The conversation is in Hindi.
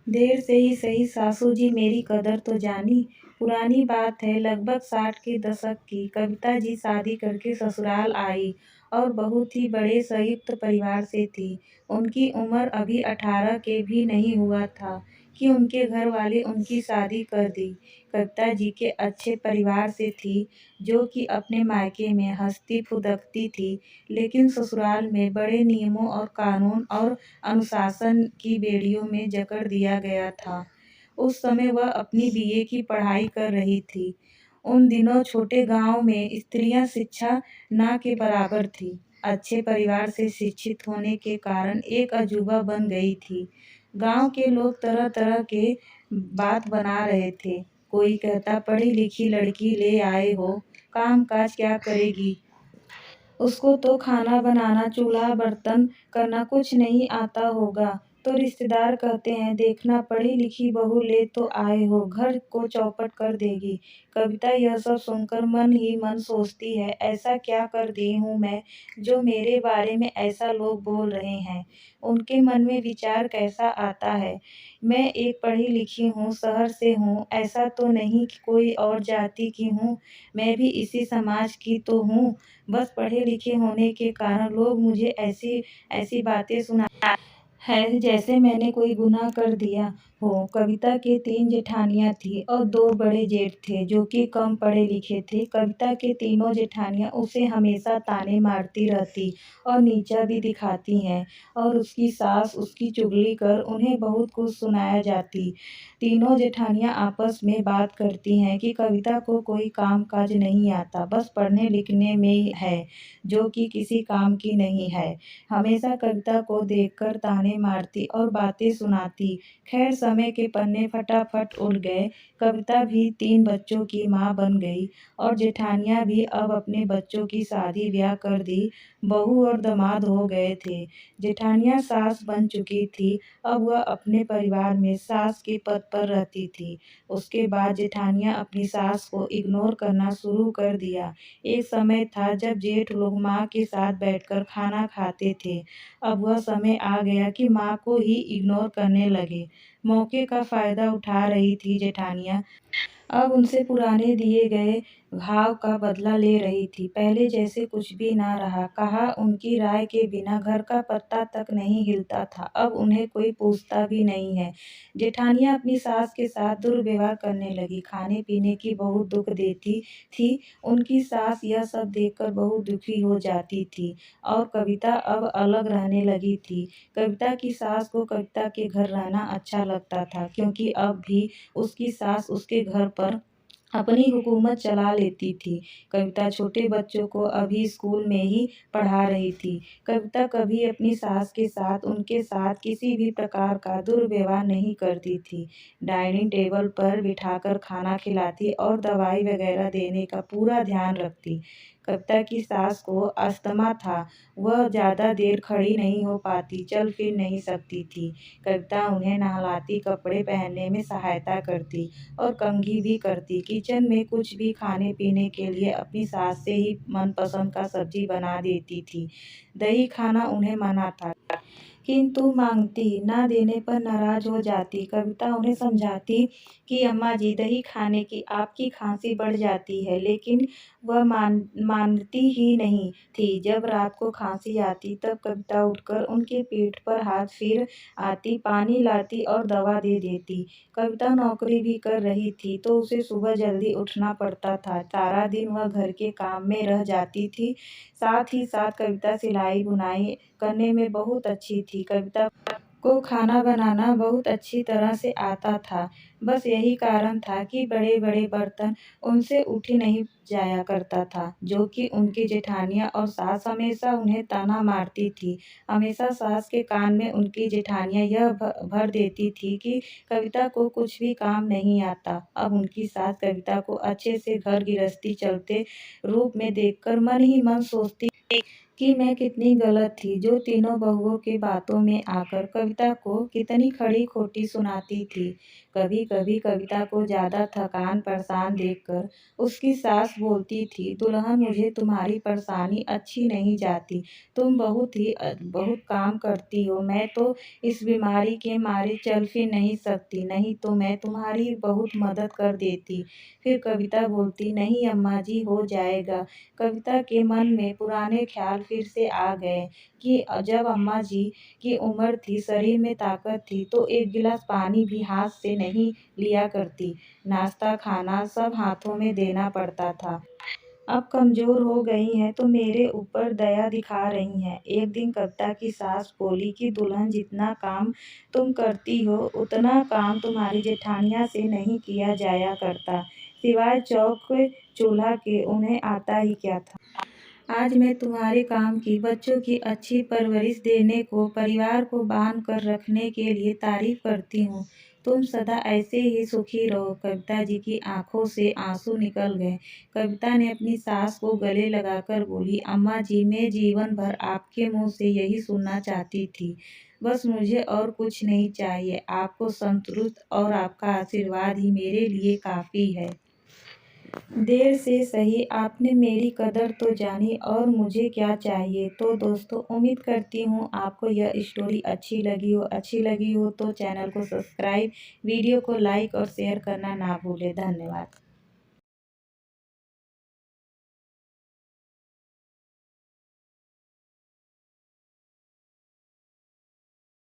देर से ही सही सासू जी मेरी कदर तो जानी। पुरानी बात है, लगभग 60 के दशक की। कविता जी शादी करके ससुराल आई और बहुत ही बड़े संयुक्त परिवार से थी। उनकी उम्र अभी 18 के भी नहीं हुआ था कि उनके घर वाले उनकी शादी कर दी। कविता जी के अच्छे परिवार से थी, जो कि अपने मायके में हंसती फुदकती थी, लेकिन ससुराल में बड़े नियमों और कानून और अनुशासन की बेड़ियों में जकड़ दिया गया था। उस समय वह अपनी बीए की पढ़ाई कर रही थी। उन दिनों छोटे गांव में स्त्रियां शिक्षा ना के बराबर थी। अच्छे परिवार से शिक्षित होने के कारण एक अजूबा बन गई थी। गांव के लोग तरह तरह के बात बना रहे थे। कोई कहता पढ़ी लिखी लड़की ले आए हो, काम काज क्या करेगी, उसको तो खाना बनाना चूल्हा बर्तन करना कुछ नहीं आता होगा। तो रिश्तेदार कहते हैं देखना पढ़ी लिखी बहू ले तो आए हो, घर को चौपट कर देगी। कविता यह सब सुनकर मन ही मन सोचती है, ऐसा क्या कर दी हूँ मैं जो मेरे बारे में ऐसा लोग बोल रहे हैं। उनके मन में विचार कैसा आता है। मैं एक पढ़ी लिखी हूँ, शहर से हूँ, ऐसा तो नहीं कि कोई और जाति की हूँ। मैं भी इसी समाज की तो हूँ। बस पढ़े लिखे होने के कारण लोग मुझे ऐसी ऐसी बातें सुना है जैसे मैंने कोई गुनाह कर दिया हो। कविता के 3 जेठानियां थी और 2 बड़े जेठ थे जो कि कम पढ़े लिखे थे। कविता के तीनों जेठानियां उसे हमेशा ताने मारती रहती और नीचा भी दिखाती हैं और उसकी सास उसकी चुगली कर उन्हें बहुत कुछ सुनाया जाती। तीनों जेठानियां आपस में बात करती हैं कि कविता को कोई काम काज नहीं आता, बस पढ़ने लिखने में है, जो कि किसी काम की नहीं है। हमेशा कविता को देखकर ताने मारती और बातें सुनाती। खैर समय के पन्ने फटाफट उड़ गए। कविता भी 3 बच्चों की माँ बन गई और जेठानियाँ भी अब अपने बच्चों की शादी ब्याह कर दी। बहू और दामाद हो गए थे। जेठानियाँ सास बन चुकी थी। अब वह अपने परिवार में सास के पद पर रहती थी। उसके बाद जेठानियाँ अपनी सास को इग्नोर करना शुरू कर दिया। एक समय था जब जेठ लोग माँ के साथ बैठकर खाना खाते थे। अब वह समय आ गया कि माँ को ही इग्नोर करने लगे। मौके का फायदा उठा रही थी जेठानियाँ। अब उनसे पुराने दिए गए घाव का बदला ले रही थी। पहले जैसे कुछ भी ना रहा। कहा उनकी राय के बिना घर का पत्ता तक नहीं हिलता था। अब उन्हें कोई पूछता भी नहीं है। जेठानियाँ अपनी सास के साथ दुर्व्यवहार करने लगी। खाने पीने की बहुत दुख देती थी। उनकी सास यह सब देखकर बहुत दुखी हो जाती थी और कविता अब अलग रहने लगी थी। कविता की सास को कविता के घर रहना अच्छा लगता था, क्योंकि अब भी उसकी सास उसके घर पर अपनी हुकूमत चला लेती थी। कविता छोटे बच्चों को अभी स्कूल में ही पढ़ा रही थी। कविता कभी अपनी सास के साथ उनके साथ किसी भी प्रकार का दुर्व्यवहार नहीं करती थी। डाइनिंग टेबल पर बिठाकर खाना खिलाती और दवाई वगैरह देने का पूरा ध्यान रखती। कविता की सास को अस्थमा था। वह ज़्यादा देर खड़ी नहीं हो पाती, चल फिर नहीं सकती थी। कविता उन्हें नहलाती, कपड़े पहनने में सहायता करती और कंघी भी करती। किचन में कुछ भी खाने पीने के लिए अपनी सास से ही मनपसंद का सब्जी बना देती थी। दही खाना उन्हें मना था, किंतु मांगती, ना देने पर नाराज हो जाती। कविता उन्हें समझाती कि अम्मा जी दही खाने की आपकी खांसी बढ़ जाती है, लेकिन वह मानती ही नहीं थी। जब रात को खांसी आती तब कविता उठकर उनके पीठ पर हाथ फिर आती, पानी लाती और दवा दे देती। कविता नौकरी भी कर रही थी तो उसे सुबह जल्दी उठना पड़ता था। सारा दिन वह घर के काम में रह जाती थी। साथ ही साथ कविता सिलाई बुनाई करने में बहुत अच्छी थी। कविता को खाना बनाना बहुत अच्छी तरह से आता था। बस यही कारण था कि बड़े बड़े बर्तन उनसे उठ ही नहीं जाया करता था, जो कि उनकी जेठानियाँ और सास हमेशा उन्हें ताना मारती थी। हमेशा सास के कान में उनकी जेठानियाँ यह भर देती थी कि कविता को कुछ भी काम नहीं आता। अब उनकी सास कविता को अच्छे से घर गृहस्थी चलते रूप में देखकर मन ही मन सोचती कि मैं कितनी गलत थी जो तीनों बहुओं के बातों में आकर कविता को कितनी खड़ी खोटी सुनाती थी। कभी कभी कविता को ज़्यादा थकान परेशान देखकर उसकी सास बोलती थी, दुल्हन मुझे तुम्हारी परेशानी अच्छी नहीं जाती, तुम बहुत काम करती हो, मैं तो इस बीमारी के मारे चल फिर नहीं सकती, नहीं तो मैं तुम्हारी बहुत मदद कर देती। फिर कविता बोलती, नहीं अम्मा जी हो जाएगा। कविता के मन में पुराने ख्याल फिर से आ गए कि जब अम्मा जी की उम्र थी, शरीर में ताकत थी, तो एक गिलास पानी भी हाथ से नहीं लिया करती। नाश्ता खाना सब हाथों में देना पड़ता था। अब कमज़ोर हो गई हैं तो मेरे ऊपर दया दिखा रही हैं। एक दिन कविता की सास बोली कि दुल्हन जितना काम तुम करती हो उतना काम तुम्हारी जेठानिया से नहीं किया जाया करता। सिवाय चौक चूल्हा के उन्हें आता ही क्या था। आज मैं तुम्हारे काम की, बच्चों की अच्छी परवरिश देने को, परिवार को बांध कर रखने के लिए तारीफ करती हूँ। तुम सदा ऐसे ही सुखी रहो। कविता जी की आंखों से आंसू निकल गए। कविता ने अपनी सास को गले लगाकर बोली, अम्मा जी मैं जीवन भर आपके मुंह से यही सुनना चाहती थी। बस मुझे और कुछ नहीं चाहिए। आपको संतुष्ट और आपका आशीर्वाद ही मेरे लिए काफ़ी है। देर से सही आपने मेरी कदर तो जानी, और मुझे क्या चाहिए। तो दोस्तों उम्मीद करती हूँ आपको यह स्टोरी अच्छी लगी हो तो चैनल को सब्सक्राइब, वीडियो को लाइक और शेयर करना ना भूलें। धन्यवाद।